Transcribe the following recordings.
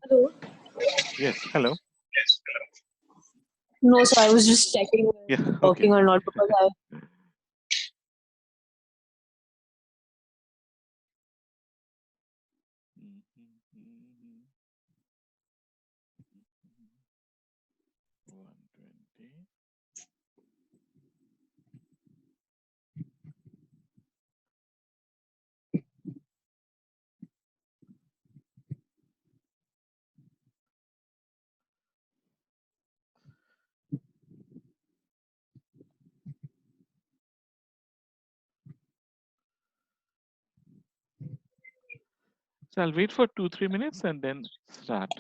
Hello. Yes, hello. No, so I was just checking whether Yeah, it's okay. working or not because I. So I'll wait for 2-3 minutes and then start.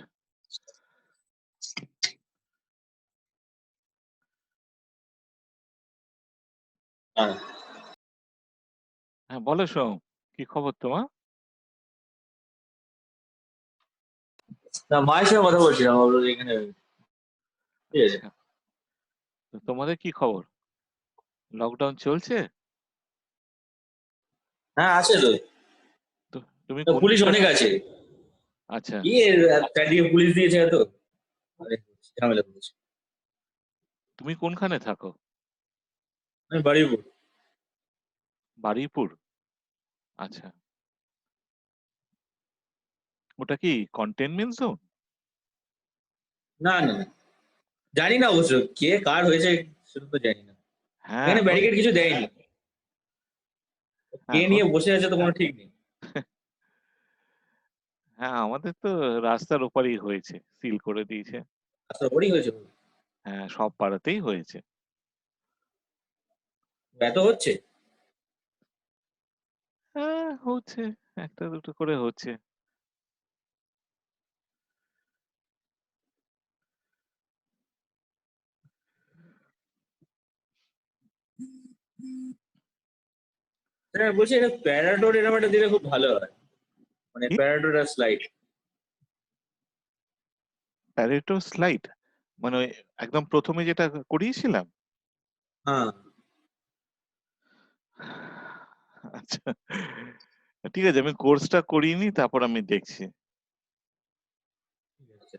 হ্যাঁ বলো সোম, কি খবর তোমার? না, মায়ের সঙ্গে কথা বলছিলাম এখানে। ঠিক আছে। আচ্ছা, তো তোমাদের কি খবর? লকডাউন চলছে? হ্যাঁ আছে তো, তো তুমি তো কোন পুলিশ অনেক আছে। আচ্ছা, কি চারদিকে পুলিশ দিয়েছে এত, অনেক ঝামেলা করেছে। তুমি কোনখানে থাকো? আমি বাড়িপুর। বারুইপুর? আচ্ছা, ওটা কি কন্টেনমেন্ট জোন? না না না, জানি না অবশ্য কে কার হয়েছে সেটা তো জানি না। হ্যাঁ এখানে এখন ব্যারিকেড কিছু দেয়নি, কে এখন নিয়ে বসে আছে তো কোনো ঠিক নেই। হ্যাঁ আমাদের তো রাস্তার ওপারেই হয়েছে, সিল করে দিয়েছে। আচ্ছা, ওরই হয়েছে। হ্যাঁ সব পাড়াতেই হয়েছে। এত হচ্ছে? হ্যাঁ হচ্ছে, একটা দুটো করে হচ্ছে। হ্যাঁ বলছি, এটা প্যারাডোর এরকম একটা দিলে খুব ভালো হয়, মানে কি প্যারাডোর আর স্লাইড। Pareto slide? মানে ওই একদম প্রথমে যেটা করিয়েছিলাম? হ্যাঁ আচ্ছা, ঠিক আছে, আমি কোর্সটা করিনি, তারপর আমি দেখছি। ঠিক আছে।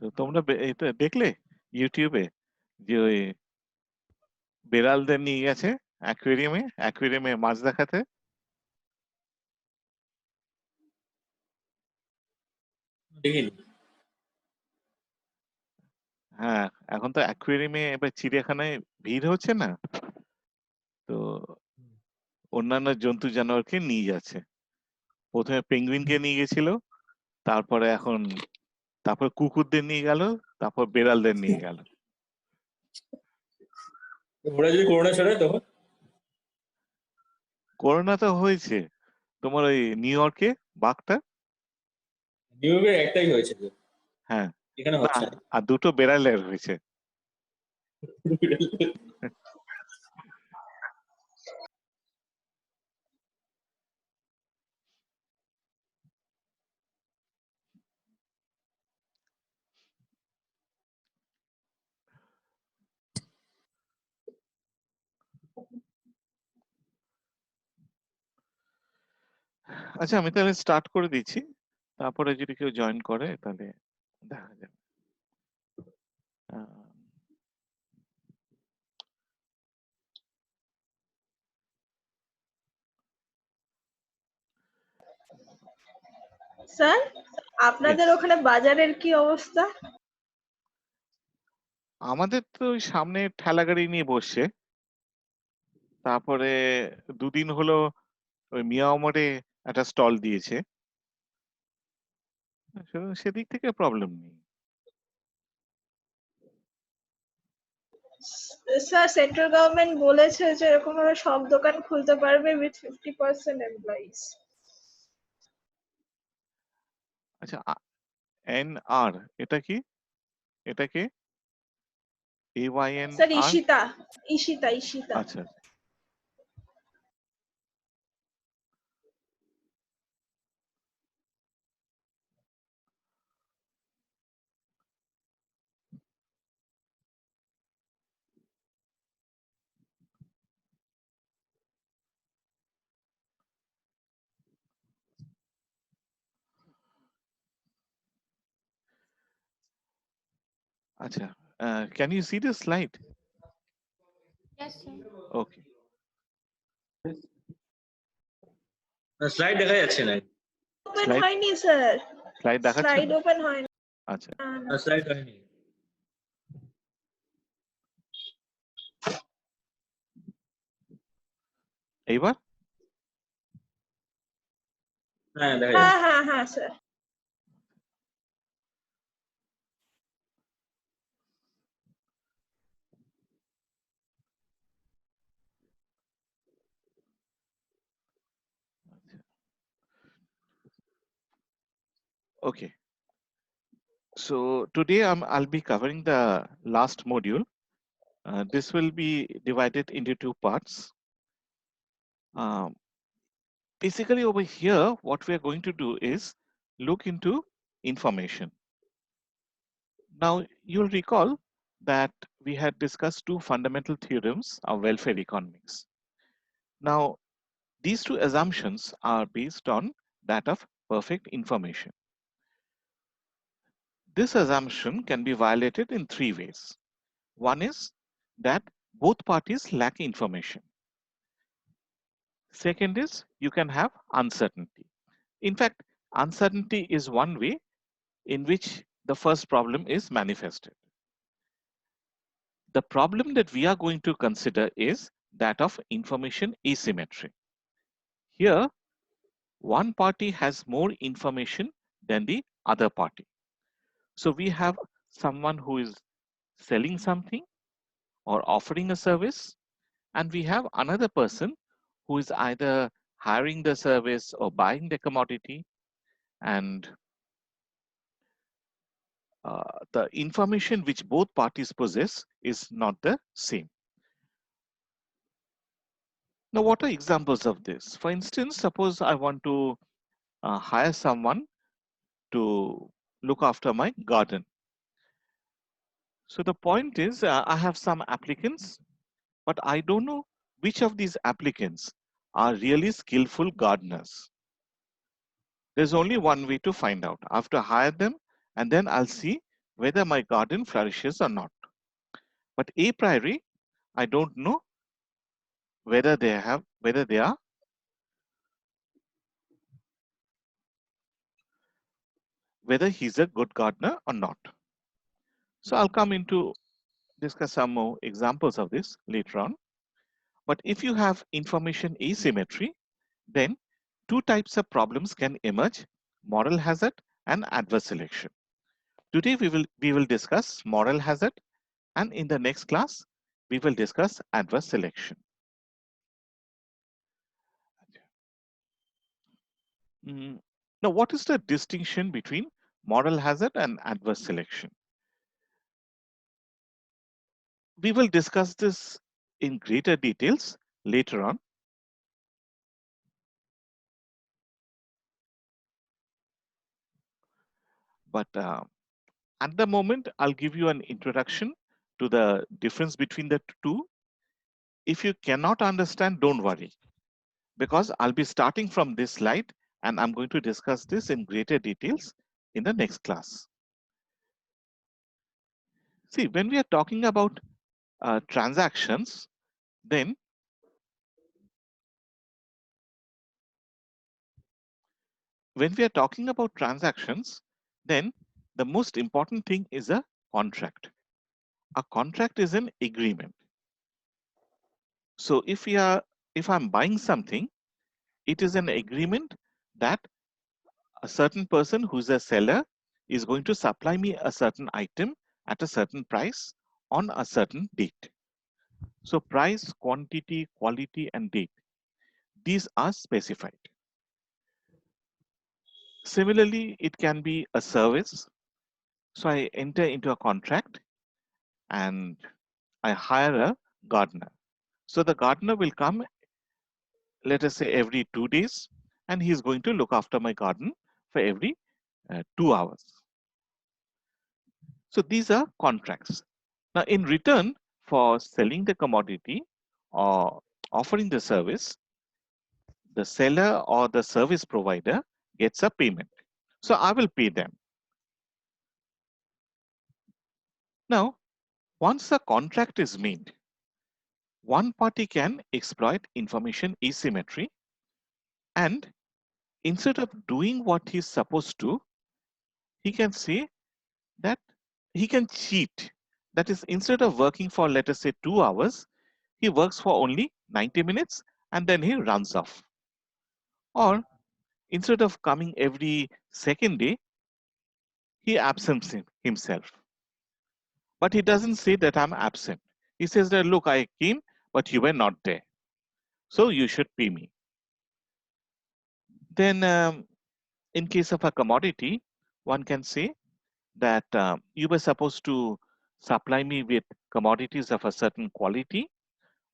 তো তোমরা এটা দেখলে ইউটিউবে যে ওই বেড়ালদের নিয়ে গেছে অ্যাকুয়ারিয়ামে, অ্যাকুয়ারিয়ামে মাছ দেখাতে? দেখিনি। হ্যাঁ, এখন তো অ্যাকুয়ারিয়ামে এবার চিড়িয়াখানায় ভিড় হচ্ছে না, তো অন্যান্য জন্তু জানোয়ারকে নিয়ে যাচ্ছে। প্রথমে পেঙ্গুইনকে নিয়ে গেছিল, তারপরে তারপর কুকুরদের নিয়ে গেল, তারপর বেড়ালদের নিয়ে গেল। ওরা যদি করোনা ছড়ায় তখন? করোনা তো হয়েছে তোমার ওই নিউ ইয়র্কে, বাঘটা। নিউ ইয়র্কের একটাই হয়েছে তো, হ্যাঁ, এখানে না, হচ্ছে না। আর দুটো বেড়ালের হয়েছে। আচ্ছা, আমি তাহলে স্টার্ট করে দিচ্ছি, তারপরে যদি কেউ জয়েন করে তাহলে দেখা যাবে। আহ, স্যার, yes. আপনাদের ওখানে বাজারের কি অবস্থা? আমাদের তো ওই সামনে ঠেলা গাড়ি নিয়ে বসছে, তারপরে দুদিন হলো ওই মিয়াও মোড়ে একটা স্টল দিয়েছে, সেদিক থেকে প্রবলেম নেই। স্যার সেন্ট্রাল গভর্নমেন্ট বলেছে যে এরকম ভাবে সব দোকান খুলতে পারবে উইথ 50% এমপ্লয়িজ। আচ্ছা, NR এটা কি? এটা কে? Sir AYNR? ঈশিতা। আচ্ছা, আচ্ছা। Can you see the slide? Yes, sir. Okay. Slide দেখা যাচ্ছে না। ওপেন Slide- হয়নি স্যার, স্লাইড দেখাচ্ছে স্লাইড না? ওপেন হয়নি। আচ্ছা, স্লাইড হয়নি। এইবার হ্যাঁ দেখা যাচ্ছে। হ্যাঁ sir. okay. So today I'll be covering the last module. This will be divided into two parts. Basically over here, what we are going to do is look into information. Now you'll recall that we had discussed two fundamental theorems of welfare economics. Now these two assumptions are based on that of perfect information. This assumption can be violated in three ways. One is that both parties lack information. Second is you can have uncertainty. In fact, uncertainty is one way in which the first problem is manifested. The problem that we are going to consider is that of information asymmetry. Here, one party has more information than the other party. So we have someone who is selling something or offering a service, and we have another person who is either hiring the service or buying the commodity, and the information which both parties possess is not the same. Now, what are examples of this? For instance, suppose I want to hire someone to look after my garden. So the point is, I have some applicants, but I don't know which of these applicants are really skillful gardeners. There's only one way to find out. I have to hire them, and then I'll see whether my garden flourishes or not. But a priori, I don't know whether they are whether he's a good gardener or not. So I'll come into discuss some more examples of this later on. But if you have information asymmetry, then two types of problems can emerge: moral hazard and adverse selection. Today we will discuss moral hazard, and in the next class we will discuss adverse selection. Now, what is the distinction between moral hazard and adverse selection? We will discuss this in greater details later on. But at the moment, I'll give you an introduction to the difference between the two. If you cannot understand, don't worry, because I'll be starting from this slide and I'm going to discuss this in greater details in the next class. See, when we are talking about transactions, then the most important thing is a contract. A contract is an agreement. So if I'm buying something, it is an agreement that a certain person who's a seller is going to supply me a certain item at a certain price on a certain date. So price, quantity, quality, and date, these are specified. Similarly, it can be a service. So I enter into a contract and I hire a gardener. So the gardener will come, let us say every 2 days, and he's going to look after my garden for every 2 hours. So these are contracts. Now in return for selling the commodity or offering the service, the seller or the service provider gets a payment. So I will pay them. Now, once a contract is made, one party can exploit information asymmetry, and instead of doing what he's supposed to, he can say that he can cheat. That is, instead of working for, let us say, 2 hours, he works for only 90 minutes and then he runs off. Or instead of coming every second day, he absents himself. But he doesn't say that I'm absent. He says that, look, I came, but you were not there. So you should pay me. Then in case of a commodity, one can say that you were supposed to supply me with commodities of a certain quality,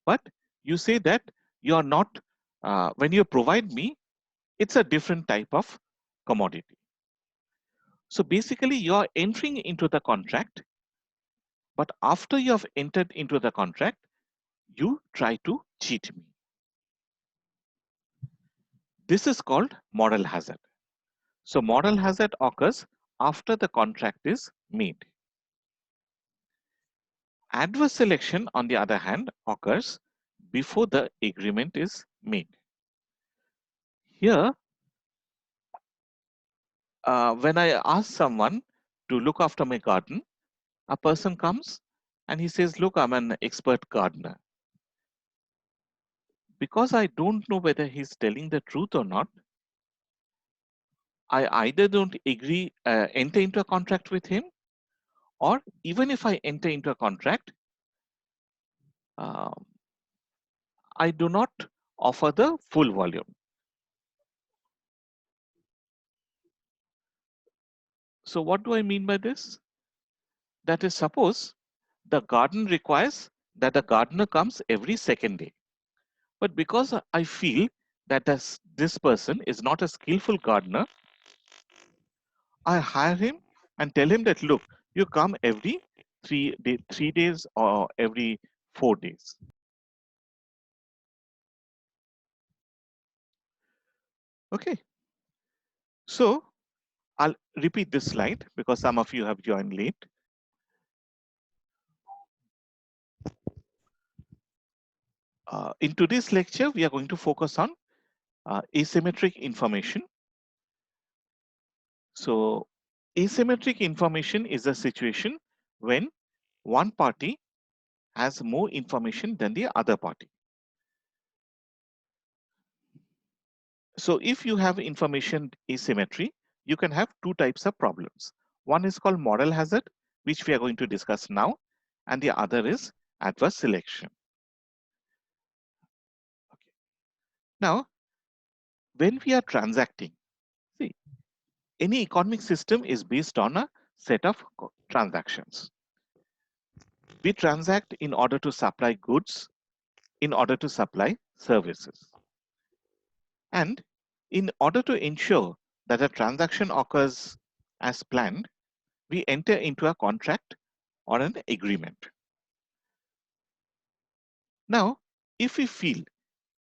but you say that you're not, when you provide me, it's a different type of commodity. So basically you're entering into the contract, but after you have entered into the contract, you try to cheat me. This is called moral hazard. So moral hazard occurs after the contract is made. Adverse selection, on the other hand, occurs before the agreement is made. Here, when I ask someone to look after my garden, a person comes and he says, look, I'm an expert gardener. Because I don't know whether he's telling the truth or not, I either don't enter into a contract with him, or even if I enter into a contract, uh, I do not offer the full volume. So what do I mean by this? That is, suppose the garden requires that the gardener comes every second day. But because I feel that this person is not a skillful gardener, I hire him and tell him that, look, you come every 3 days or every 4 days. Okay. So I'll repeat this slide because some of you have joined late. In today's lecture, we are going to focus on asymmetric information. So asymmetric information is a situation when one party has more information than the other party. So if you have information asymmetry, you can have two types of problems. One is called moral hazard, which we are going to discuss now, and the other is adverse selection. Okay. Now, when we are transacting, see, any economic system is based on a set of transactions. We transact in order to supply goods, in order to supply services. And in order to ensure that a transaction occurs as planned, we enter into a contract or an agreement. Now, if we feel,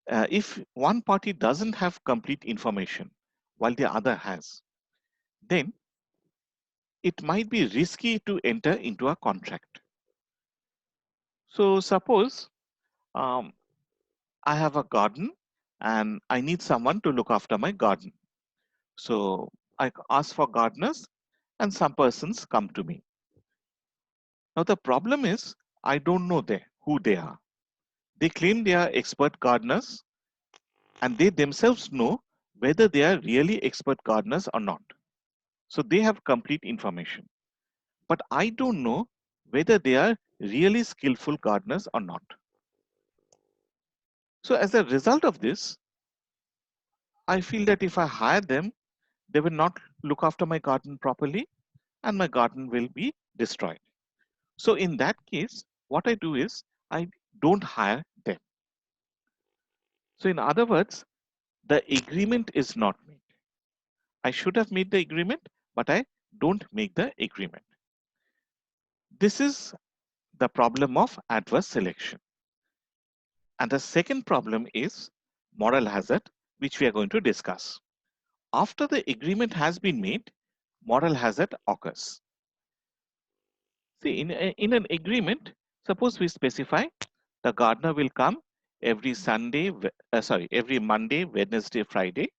if one party doesn't have complete information while the other has, then it might be risky to enter into a contract. So suppose I have a garden and I need someone to look after my garden. So I ask for gardeners and some persons come to me. Now the problem is I don't know who they are. They claim they are expert gardeners and they themselves know whether they are really expert gardeners or not. So they have complete information. But I don't know whether they are really skillful gardeners or not. So as a result of this, I feel that if I hire them, they will not look after my garden properly and my garden will be destroyed. So in that case, what I do is I don't hire them. So in other words, the agreement is not made. I should have made the agreement, but I don't make the agreement. This is the problem of adverse selection. And the second problem is moral hazard, which we are going to discuss. After the agreement has been made, moral hazard occurs. See, in an agreement, suppose we specify the gardener will come every every Monday, Wednesday, Friday,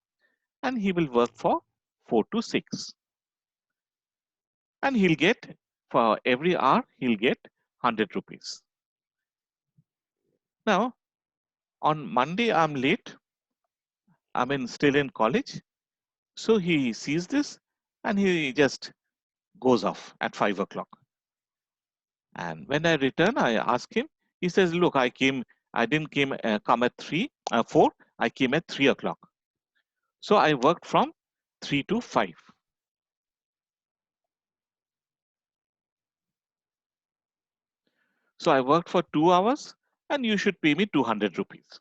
and he will work for 4 to 6. And he'll get, for every hour, he'll get 100 rupees. Now, on Monday, I'm late. Still in college. So he sees this and he just goes off at 5 o'clock. And when I return, I ask him, he says, look, I didn't come at 4, I came at 3 o'clock. So I worked from 3 to 5. So I worked for 2 hours and you should pay me 200 rupees.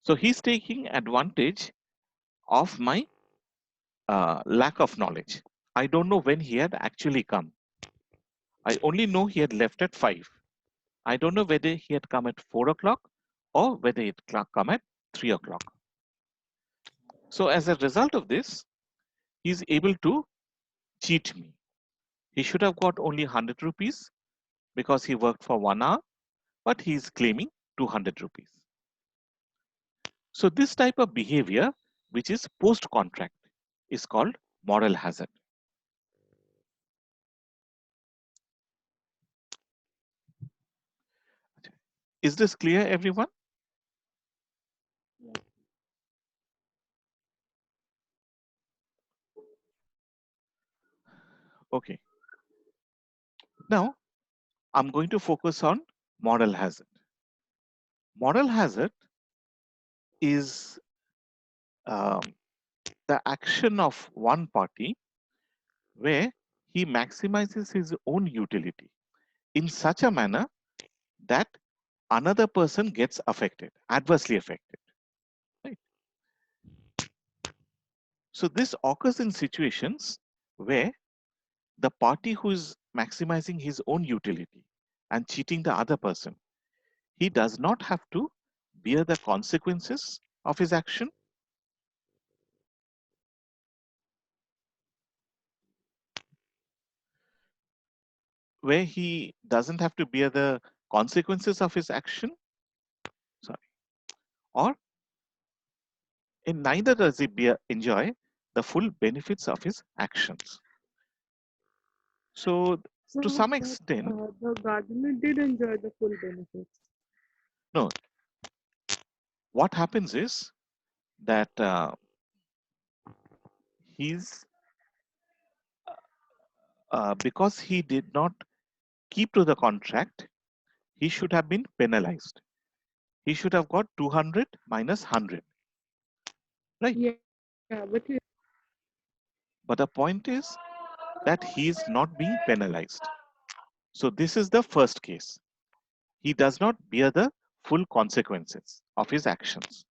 So he's taking advantage of my lack of knowledge. I don't know when he had actually come. I only know he had left at 5. I don't know whether he had come at 4 o'clock or whether he had come at 3 o'clock. So as a result of this, he's able to cheat me. He should have got only 100 rupees because he worked for 1 hour, but he's claiming 200 rupees. So this type of behavior, which is post-contract, is called moral hazard. Is this clear, everyone? Okay. Now, I'm going to focus on moral hazard. Moral hazard is the action of one party where he maximizes his own utility in such a manner that another person gets affected, adversely affected. Right? So this occurs in situations where the party who is maximizing his own utility and cheating the other person, he does not have to bear the consequences of his action. Where he doesn't have to bear the consequences of his action, or in neither does he enjoy the full benefits of his actions. So to some extent, the gardener did enjoy the full benefits. no. What happens is that because he did not keep to the contract, he should have been penalized. He should have got 200 minus 100, right? Yeah, but the point is that he is not being penalized. So this is the first case. He does not bear the full consequences of his actions.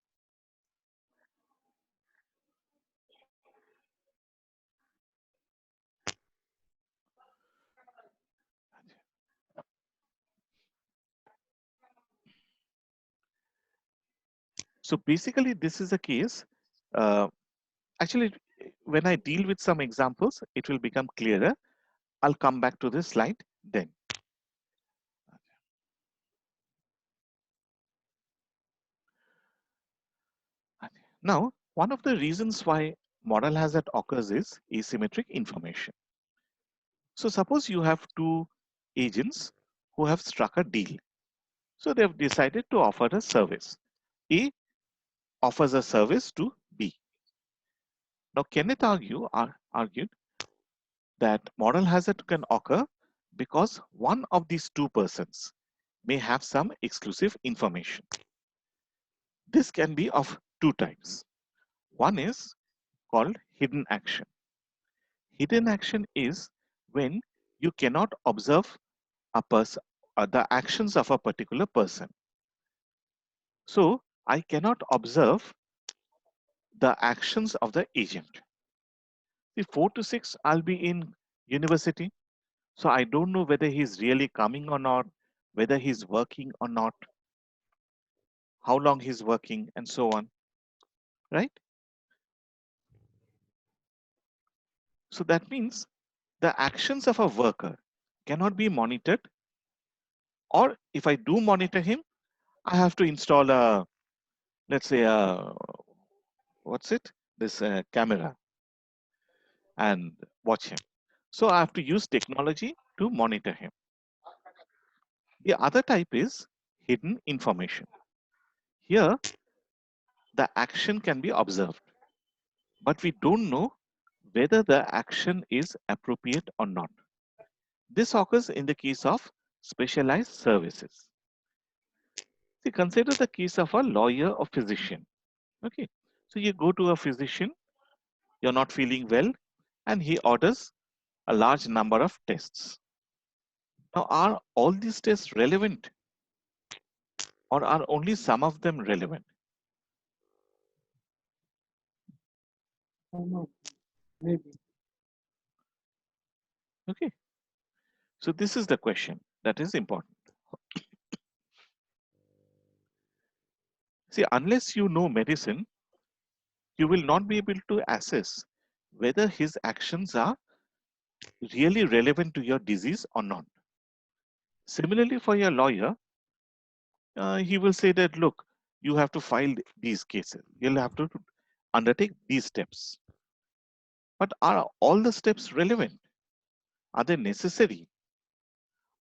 So basically, this is a case. Actually, when I deal with some examples, it will become clearer. I'll come back to this slide then. Now, one of the reasons why moral hazard occurs is asymmetric information. So suppose you have two agents who have struck a deal. So they have decided to offer a service. A offers a service to B. Now Kenneth argued that moral hazard can occur because one of these two persons may have some exclusive information. This can be of two types. One is called hidden action. Hidden action is when you cannot observe the actions of a particular person. So I cannot observe the actions of the agent. See, 4 to 6, I'll be in university. So I don't know whether he's really coming or not, whether he's working or not, how long he's working, and so on. Right? So that means the actions of a worker cannot be monitored, or if I do monitor him, I have to install a, let's say, this camera and watch him. So I have to use technology to monitor him. The other type is hidden information. Here, the action can be observed, but we don't know whether the action is appropriate or not. This occurs in the case of specialized services. See, consider the case of a lawyer or physician. Okay, so you go to a physician, you're not feeling well, and he orders a large number of tests. Now, are all these tests relevant, or are only some of them relevant? Maybe. Okay, so this is the question that is important. See, unless you know medicine, you will not be able to assess whether his actions are really relevant to your disease or not. Similarly, for your lawyer, he will say that, look, you have to file these cases. You'll have to undertake these steps. But are all the steps relevant? Are they necessary?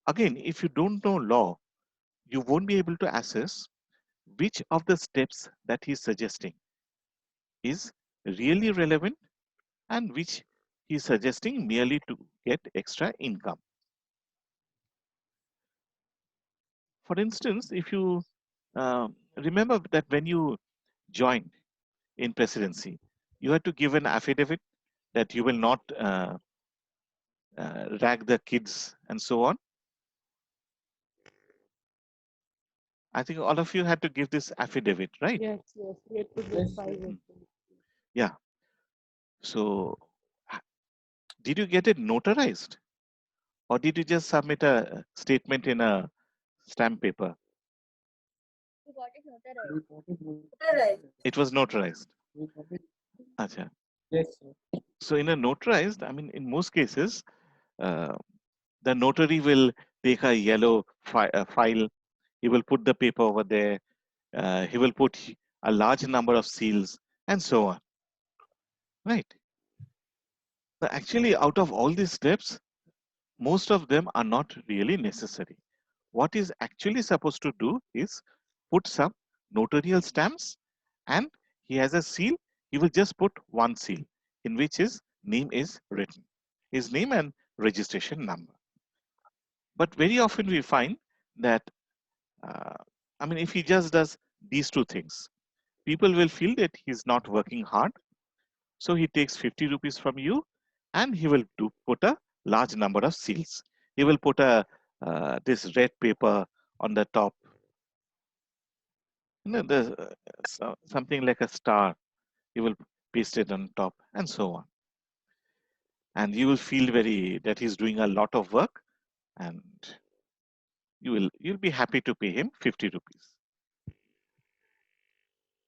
Again, if you don't know law, you won't be able to assess which of the steps that he's suggesting is really relevant and which he's suggesting merely to get extra income. For instance, if you remember that when you joined in presidency, you had to give an affidavit that you will not rag the kids and so on. I think all of you had to give this affidavit, right? Yes, yes. We have to do 5 actually. Yeah. So did you get it notarized? Or did you just submit a statement in a stamp paper? We got it notarized. It was notarized. Acha. Yes, sir. So in a notarized, I mean, in most cases, the notary will take a yellow file. He will put the paper over there. He will put a large number of seals and so on. Right. But actually, out of all these steps, most of them are not really necessary. What is actually supposed to do is put some notarial stamps, and he has a seal. He will just put one seal in which his name is written, his name and registration number. But very often we find that, I mean, if he just does these two things, people will feel that he's not working hard. So he takes 50 rupees from you and he will put a large number of seals. He will put this red paper on the top. You know, there's something like a star. He will paste it on top and so on. And you will feel that he's doing a lot of work, and you'll be happy to pay him 50 rupees.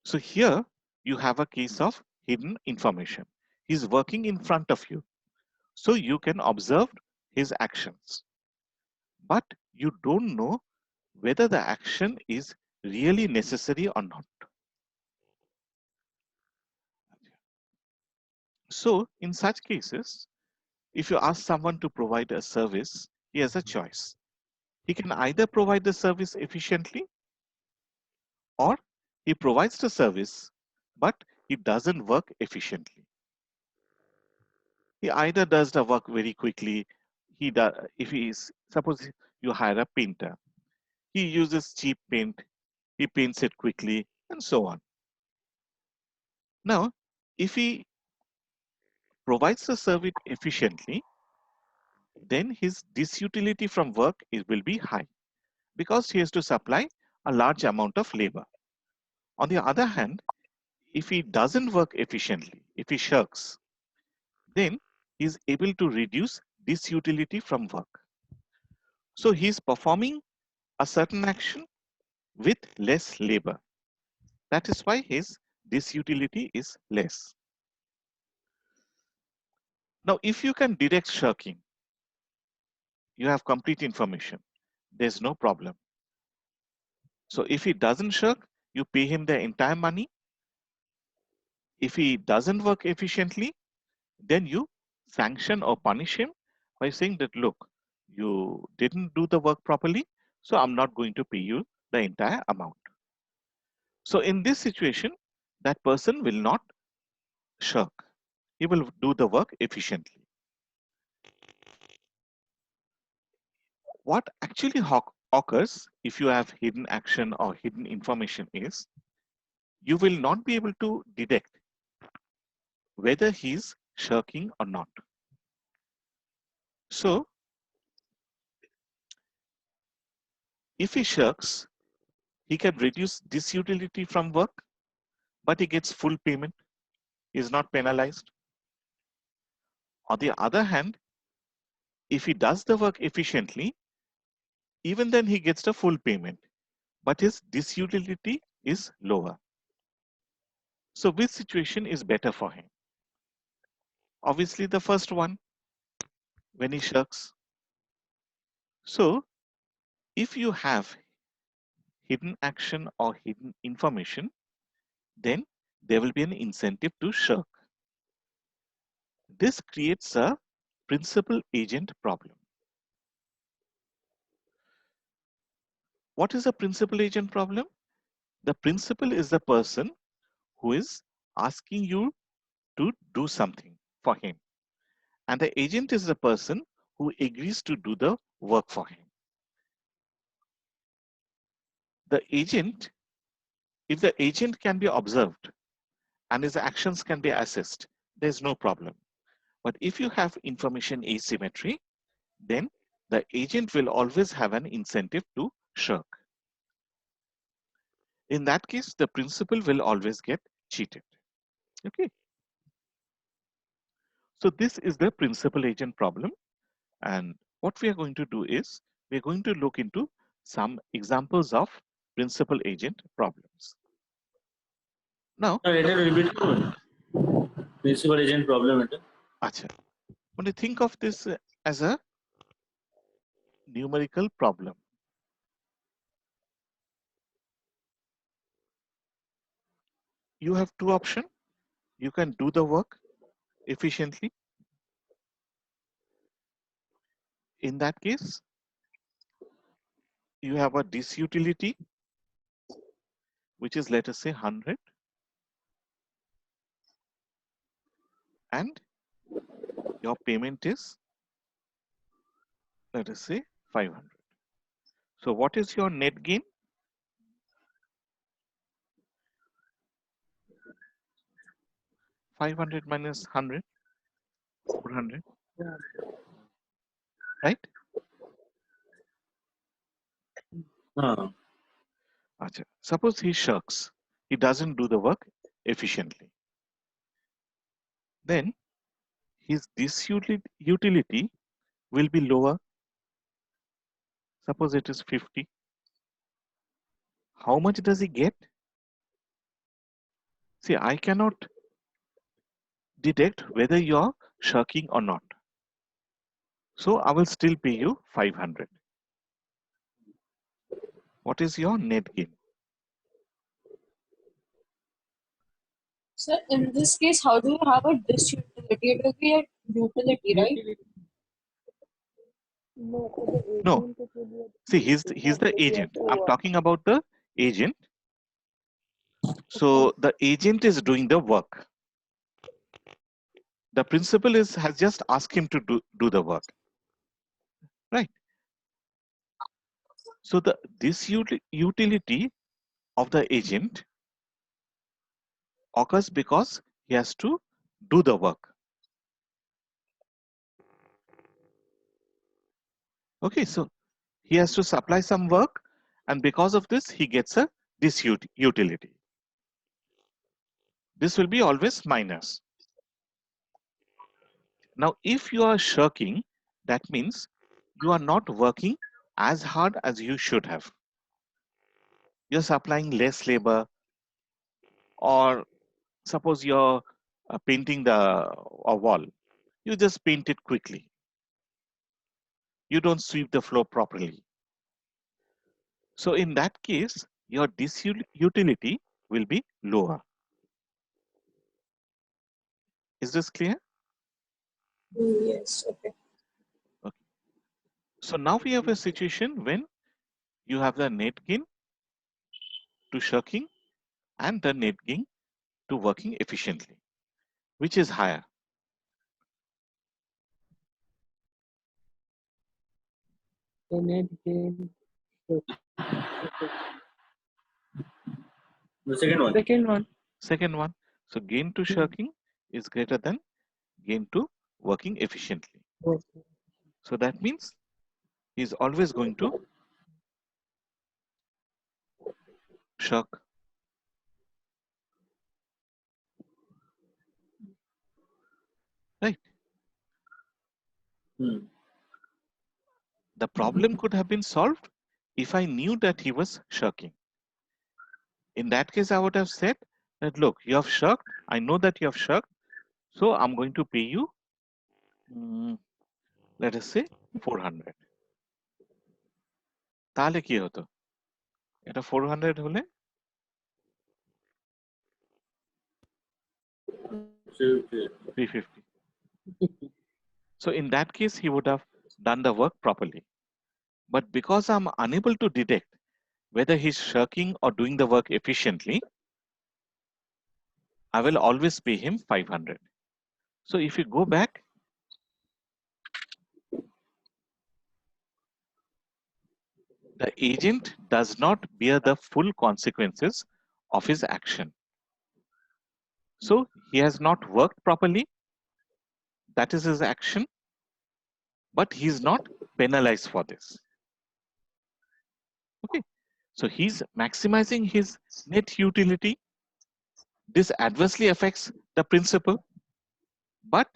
So here you have a case of hidden information. He's working in front of you, so you can observe his actions, but you don't know whether the action is really necessary or not. So in such cases, if you ask someone to provide a service, he has a choice. He can either provide the service efficiently, or he provides the service, but he doesn't work efficiently. He either does the work very quickly. He does, if he is, suppose you hire a painter, he uses cheap paint, he paints it quickly, and so on. Now, if he provides the service efficiently, then his disutility from work will be high because he has to supply a large amount of labor. On the other hand, if he doesn't work efficiently, if he shirks, then he is able to reduce disutility from work. So he is performing a certain action with less labor. That is why his disutility is less. Now, if you can detect shirking, you have complete information. There's no problem. So if he doesn't shirk, you pay him the entire money. If he doesn't work efficiently, then you sanction or punish him by saying that, look, you didn't do the work properly, so I'm not going to pay you the entire amount. So in this situation, that person will not shirk. He will do the work efficiently. What actually occurs if you have hidden action or hidden information is you will not be able to detect whether he's shirking or not. So if he shirks, he can reduce disutility from work, but he gets full payment. He is not penalized. On the other hand, if he does the work efficiently, even then he gets the full payment, but his disutility is lower. So which situation is better for him? Obviously the first one, when he shirks. So if you have hidden action or hidden information, then there will be an incentive to shirk. This creates a principal agent problem. What is a principal agent problem? The principal is the person who is asking you to do something for him. And the agent is the person who agrees to do the work for him. The agent, if the agent can be observed and his actions can be assessed, there's no problem. But if you have information asymmetry, then the agent will always have an incentive to shirk. In that case, the principal will always get cheated. Okay. So this is the principal agent problem. And what we are going to do is we're going to look into some examples of principal agent problems. Now, Principal agent problem. Acha, when you think of this as a numerical problem, you have two options. You can do the work efficiently. In that case, you have a disutility, which is, let us say, 100, and your payment is, let us say, 500. So what is your net gain? $500 minus 100, 400, right? Achha. Suppose he shirks, he doesn't do the work efficiently. Then his disutility will be lower. Suppose it is 50. How much does he get? See, I cannot detect whether you're shirking or not. So I will still pay you 500. What is your net gain? Sir, in this case, how do you have a disutility? It will be a utility, right? No, for the No. agent के लिए See, he's the agent. I'm talking about the agent. So the agent is doing the work. The principal has just asked him to do the work, right? So this utility of the agent occurs because he has to do the work. Okay, so he has to supply some work, and because of this, he gets this utility. This will be always minus. Now, if you are shirking, that means you are not working as hard as you should have. You're supplying less labor, or suppose you're painting a wall. You just paint it quickly. You don't sweep the floor properly. So in that case, your utility will be lower. Is this clear? Yes, okay. Okay. So now we have a situation when you have the net gain to shirking and the net gain to working efficiently. Which is higher? the net gain. The second one. Second one. Second one. So gain to shirking is greater than gain to working efficiently. Okay. So that means he's always going to shirk. Right? The problem could have been solved if I knew that he was shirking. In that case, I would have said that, look, you have shirked. I know that you have shirked. So I'm going to pay you, let us say, 400. তাহলে কি হতো? এটা 400 হলে 350. So in that case, he would have done the work properly. But because I'm unable to detect whether he's shirking or doing the work efficiently, I will always pay him 500. So if you go back, the agent does not bear the full consequences of his action. So he has not worked properly. That is his action. But he is not penalized for this. Okay. So he's maximizing his net utility. This adversely affects the principal, but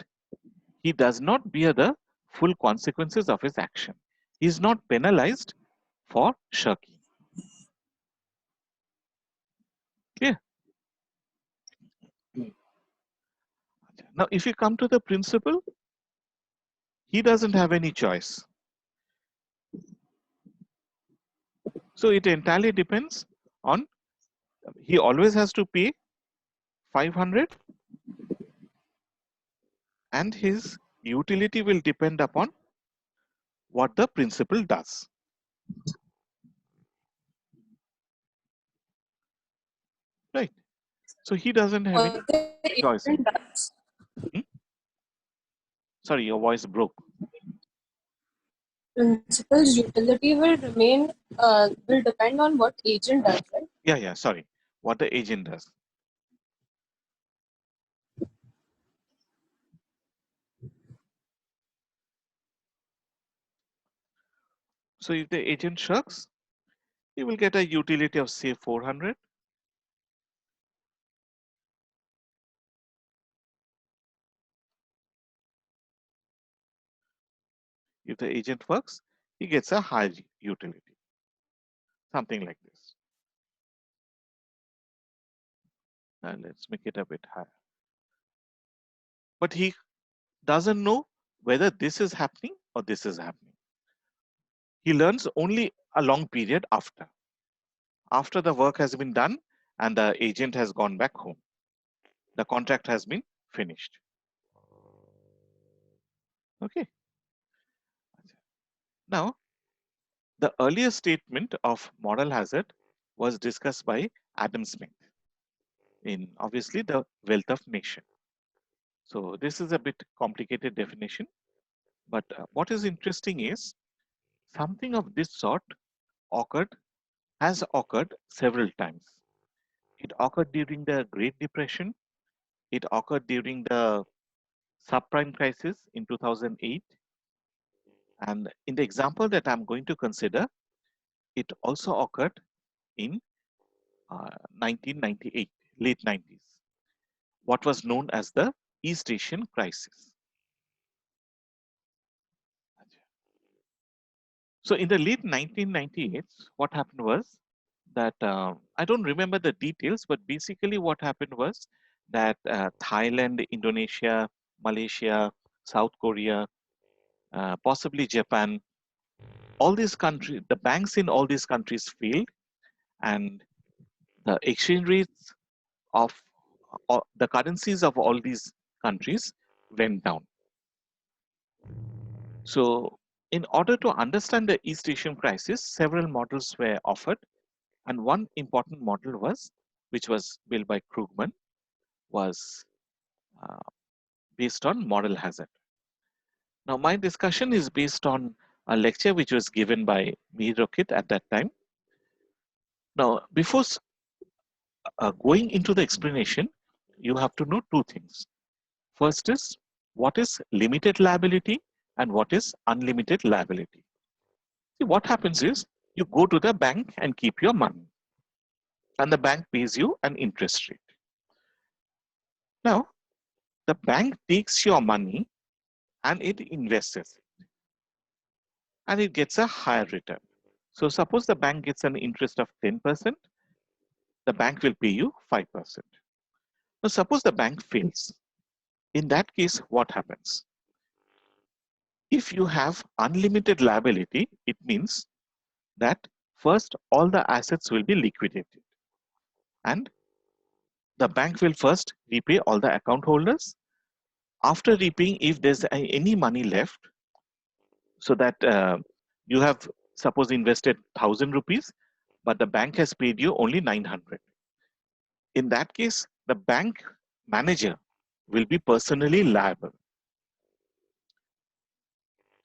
he does not bear the full consequences of his action. He is not penalized for shirking. Clear? Now, if you come to the principal, he doesn't have any choice. So it entirely depends on, he always has to pay 500, and his utility will depend upon what the principal does. Right? So he doesn't have any choice. Sorry, your voice broke. Principal's utility will depend on what agent does, right? Yeah, sorry. What the agent does. So if the agent shirks, he will get a utility of say 400. If the agent works, he gets a high utility. Something like this. Let's make it a bit higher. But he doesn't know whether this is happening or this is happening. He learns only a long period after. After the work has been done and the agent has gone back home. The contract has been finished. Okay. Now, the earlier statement of moral hazard was discussed by Adam Smith in obviously the Wealth of Nation. So this is a bit complicated definition, but what is interesting is something of this sort has occurred several times. It occurred during the Great Depression. It occurred during the subprime crisis in 2008. And in the example that I'm going to consider, it also occurred in 1998, late 90s, what was known as the East Asian crisis. So in the late 1998, what happened was that I don't remember the details, but basically what happened was that Thailand, Indonesia, Malaysia, South Korea, possibly Japan, all these countries, the banks in all these countries failed, and the exchange rates of the currencies of all these countries went down. So in order to understand the East Asian crisis, several models were offered, and one important model was, which was built by Krugman, was based on moral hazard. Now my discussion is based on a lecture which was given by Mihir Rokit at that time. Now before going into the explanation, you have to know two things. First is, what is limited liability and what is unlimited liability. See, what happens is, you go to the bank and keep your money, and the bank pays you an interest rate. Now, the bank takes your money and it invests it, and it gets a higher return. So suppose the bank gets an interest of 10%, the bank will pay you 5%. Now suppose the bank fails. In that case, what happens? If you have unlimited liability, it means that first all the assets will be liquidated, and the bank will first repay all the account holders. After repaying, if there's any money left, so that you have suppose invested 1,000 rupees, but the bank has paid you only 900. In that case, the bank manager will be personally liable.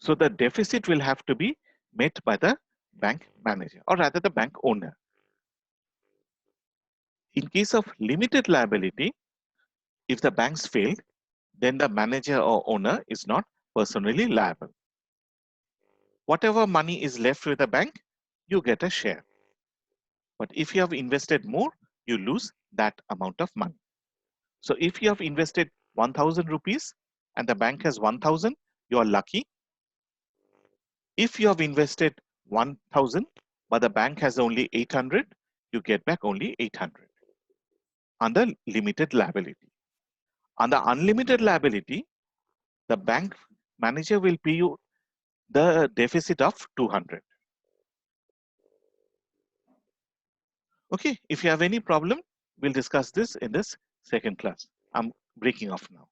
So the deficit will have to be met by the bank manager, or rather the bank owner. In case of limited liability, if the banks failed, then the manager or owner is not personally liable. Whatever money is left with the bank, you get a share. But if you have invested more, you lose that amount of money. So if you have invested 1,000 rupees and the bank has 1,000, you are lucky. If you have invested 1,000, but the bank has only 800, you get back only 800 under limited liability. Under unlimited liability, the bank manager will pay you the deficit of 200. Okay, if you have any problem, we'll discuss this in this second class. I'm breaking off now.